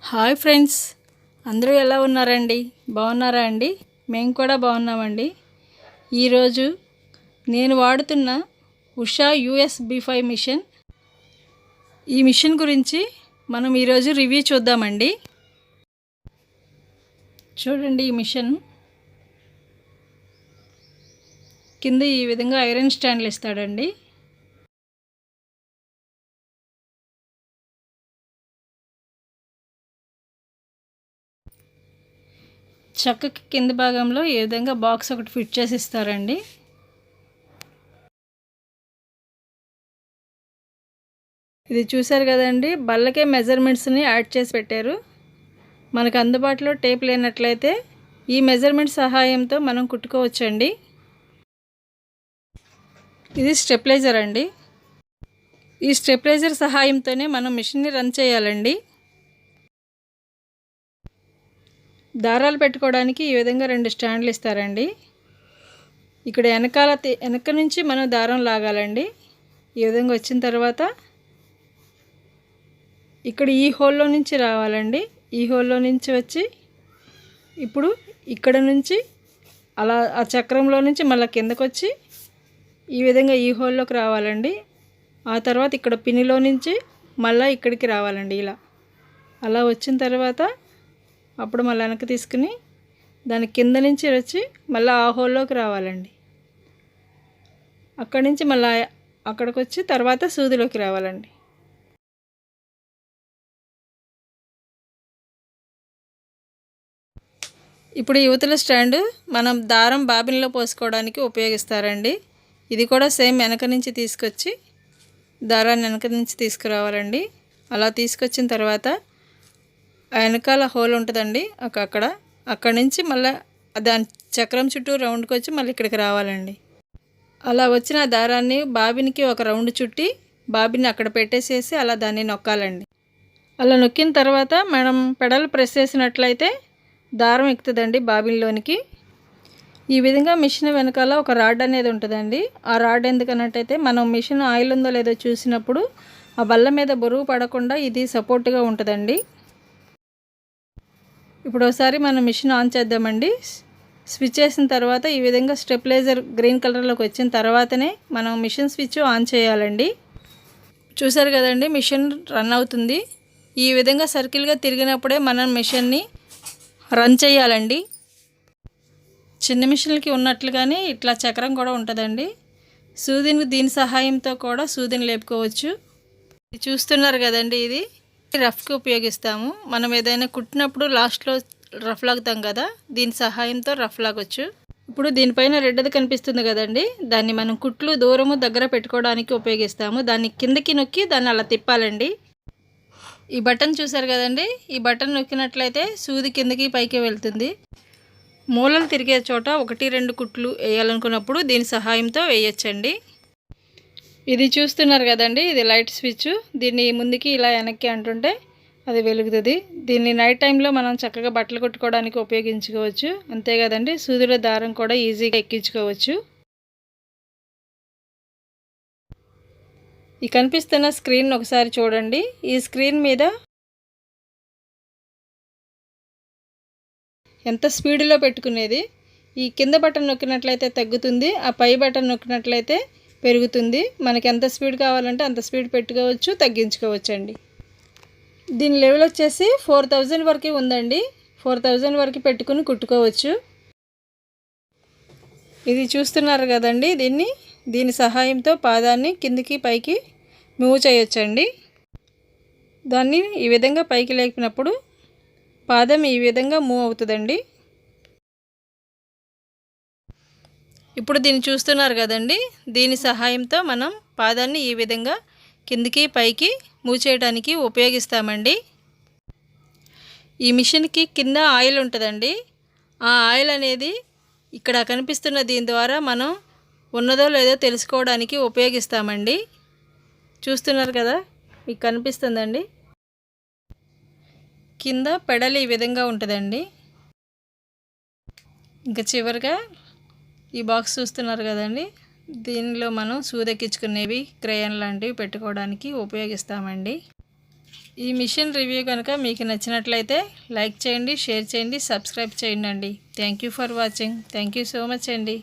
Hi friends, అందరూ ఎలా ఉన్నారండి? బాగున్నారా అండి? మేము కూడా బాగున్నామండి. ఈరోజు నేను వాడుతున్న ఉషా USB5 మిషన్, ఈ మిషన్ గురించి మనం ఈరోజు రివ్యూ చూద్దామండి. చూడండి, ఈ మిషన్ కింద ఈ విధంగా ఐరన్ స్టాండ్లు ఇస్తాడండి. చక్కకి కింద భాగంలో ఈ విధంగా బాక్స్ ఒకటి ఫిట్ చేసి ఇస్తారండి. ఇది చూసారు కదండి, బల్లకే మెజర్మెంట్స్ని యాడ్ చేసి పెట్టారు. మనకు అందుబాటులో టేప్ లేనట్లయితే ఈ మెజర్మెంట్ సహాయంతో మనం కుట్టుకోవచ్చండి. ఇది స్టెప్లైజర్ అండి. ఈ స్టెప్లైజర్ సహాయంతోనే మనం మిషన్ని రన్ చేయాలండి. దారాలు పెట్టుకోవడానికి ఈ విధంగా 2 స్టాండ్లు ఇస్తారండి. ఇక్కడ వెనక నుంచి మనం దారం లాగాలండి. ఈ విధంగా వచ్చిన తర్వాత ఇక్కడ ఈ హోల్లో నుంచి రావాలండి. ఈ హోల్లో నుంచి వచ్చి ఇప్పుడు ఇక్కడ నుంచి అలా ఆ చక్రంలో నుంచి మళ్ళీ కిందకు వచ్చి ఈ విధంగా ఈ హోల్లోకి రావాలండి. ఆ తర్వాత ఇక్కడ పిన్నిలో నుంచి మళ్ళీ ఇక్కడికి రావాలండి. అలా వచ్చిన తర్వాత అప్పుడు మళ్ళీ వెనక్కి తీసుకుని దాని కింద నుంచి వచ్చి మళ్ళీ ఆ హోల్లోకి రావాలండి. అక్కడి నుంచి మళ్ళీ అక్కడికి వచ్చి తర్వాత సూదిలోకి రావాలండి. ఇప్పుడు ఈ యువతల స్టాండ్ మనం దారం బాబిన్లో పోసుకోవడానికి ఉపయోగిస్తారండి. ఇది కూడా సేమ్ వెనక నుంచి తీసుకొచ్చి దారాన్ని వెనక నుంచి తీసుకురావాలండి. అలా తీసుకొచ్చిన తర్వాత వెనకాల హోల్ ఉంటుందండి అక్కడి నుంచి మళ్ళీ దాని చక్రం చుట్టూ రౌండ్కి వచ్చి మళ్ళీ ఇక్కడికి రావాలండి. అలా వచ్చిన దారాన్ని బాబిన్కి ఒక రౌండ్ చుట్టి బాబిన్ని అక్కడ పెట్టేసేసి అలా దాన్ని నొక్కాలండి. అలా నొక్కిన తర్వాత మనం పెడల్ ప్రెస్ చేసినట్లయితే దారం ఎక్కుతుందండి బాబిన్లోనికి. ఈ విధంగా మిషన్ వెనకాల ఒక రాడ్ అనేది ఉంటుందండి. ఆ రాడ్ ఎందుకన్నట్టయితే మనం మిషన్ ఆయిల్ ఉందో లేదో చూసినప్పుడు ఆ బల్ల మీద బరువు పడకుండా ఇది సపోర్ట్గా ఉంటుందండి. ఇప్పుడు ఒకసారి మనం మిషన్ ఆన్ చేద్దామండి. స్విచ్ చేసిన తర్వాత ఈ విధంగా స్టెప్లైజర్ గ్రీన్ కలర్లోకి వచ్చిన తర్వాతనే మనం మిషన్ స్విచ్ ఆన్ చేయాలండి. చూసారు కదండి, మిషన్ రన్ అవుతుంది. ఈ విధంగా సర్కిల్గా తిరిగినప్పుడే మనం మిషన్ని రన్ చేయాలండి. చిన్న మిషన్లకి ఉన్నట్లుగానే ఇట్లా చక్రం కూడా ఉంటుందండి. దీని సహాయంతో కూడా సూదిని లేపుకోవచ్చు. చూస్తున్నారు కదండి, ఇది రఫ్కి ఉపయోగిస్తాము. మనం ఏదైనా కుట్టినప్పుడు లాస్ట్లో రఫ్ లాగుతాం కదా, దీని సహాయంతో రఫ్ లాగొచ్చు. ఇప్పుడు దీనిపైన రెడ్డది కనిపిస్తుంది కదండి, దాన్ని మనం కుట్లు దూరము దగ్గర పెట్టుకోవడానికి ఉపయోగిస్తాము. దాన్ని కిందకి నొక్కి దాన్ని అలా తిప్పాలండి. ఈ బటన్ చూసారు కదండి, ఈ బటన్ నొక్కినట్లయితే సూది కిందకి పైకి వెళ్తుంది. మూలలు తిరిగే చోట 1-2 కుట్లు వేయాలనుకున్నప్పుడు దీని సహాయంతో వేయచ్చండి. ఇది చూస్తున్నారు కదండి, ఇది లైట్ స్విచ్. దీన్ని ముందుకి ఇలా వెనక్కి అంటుంటే అది వెలుగుతుంది. దీన్ని నైట్ టైంలో మనం చక్కగా బట్టలు కుట్టుకోవడానికి ఉపయోగించుకోవచ్చు. అంతే కదండి, సూదిలో దారం కూడా ఈజీగా ఎక్కించుకోవచ్చు. ఈ కనిపిస్తున్న స్క్రీన్ ఒకసారి చూడండి. ఈ స్క్రీన్ మీద ఎంత స్పీడ్లో పెట్టుకునేది. ఈ కింద బటన్ నొక్కినట్లయితే తగ్గుతుంది, ఆ పై బటన్ నొక్కినట్లయితే పెరుగుతుంది. మనకి ఎంత స్పీడ్ కావాలంటే అంత స్పీడ్ పెట్టుకోవచ్చు, తగ్గించుకోవచ్చు అండి. దీని లెవెల్ వచ్చేసి 4000 వరకు ఉందండి. 4000 వరకు పెట్టుకుని కుట్టుకోవచ్చు. ఇది చూస్తున్నారు కదండి, దీని సహాయంతో పాదాన్ని కిందికి పైకి మూవ్ చేయొచ్చండి. దాన్ని ఈ విధంగా పైకి లేపినప్పుడు పాదం ఈ విధంగా మూవ్ అవుతుందండి. ఇప్పుడు దీన్ని చూస్తున్నారు కదండి, దీని సహాయంతో మనం పాదాన్ని ఈ విధంగా కిందికి పైకి మూవ్ చేయడానికి ఉపయోగిస్తామండి. ఈ మిషన్కి కింద ఆయిల్ ఉంటుందండి. ఆ ఆయిల్ అనేది ఇక్కడ కనిపిస్తున్న దీని ద్వారా మనం ఉన్నదో లేదో తెలుసుకోవడానికి ఉపయోగిస్తామండి. చూస్తున్నారు కదా, మీకు కనిపిస్తుందండి. కింద పెడల్ ఈ విధంగా ఉంటుందండి. ఇంకా చివరిగా ఈ బాక్స్ చూస్తున్నారు కదండి, దీనిలో మనం సూదెక్కించుకునేవి క్రేయన్ లాంటివి పెట్టుకోవడానికి ఉపయోగిస్తామండి. ఈ మిషన్ రివ్యూ కనుక మీకు నచ్చినట్లయితే లైక్ చేయండి, షేర్ చేయండి, సబ్స్క్రైబ్ చేయండి అండి. Thank you for watching. Thank you so much అండి.